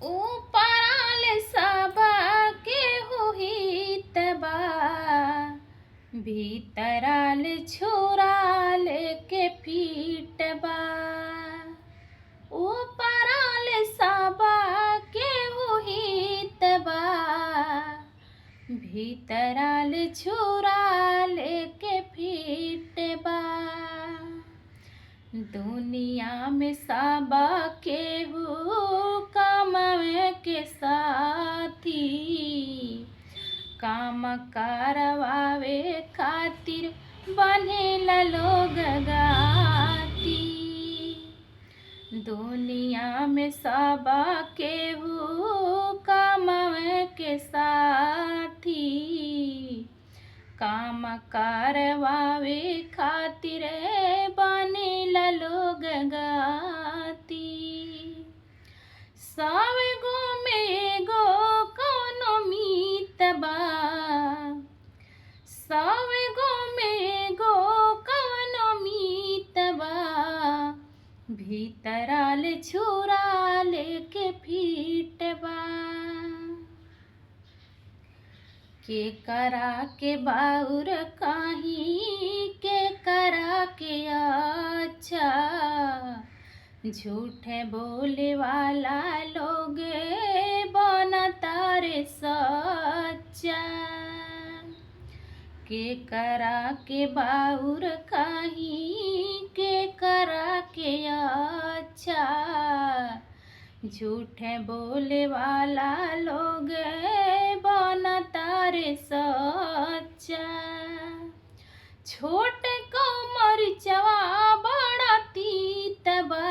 ऊपराल सबा केहू हित बा, भीतराल छुराल के फीट बा। ऊपराल सबा केहू हित बा, भीतराल छुराल के फीट बा। दुनिया में सबा केहू कमावे के साथी, काम करवावे खातिर बनेला लोग गाती। दुनिया में सबा केहू कमावे के साथी, काम करवावे खातिर बनेला लोग गाती। 100 गो में एगो कौनो मीत बा, 100 गो में एगो कौनो मीत बा, भीतराल छुराल के फीट बा। के करा के बाउर काही, के करा के अच्छा, झूठे बोले वाला लोग बनता रे सच्चा। के करा के बाउर काही, के करा के अच्छा, झूठे बोले वाला लोग बनता रे सच्चा। छोटे को मरिचवा बड़ा तीत बा,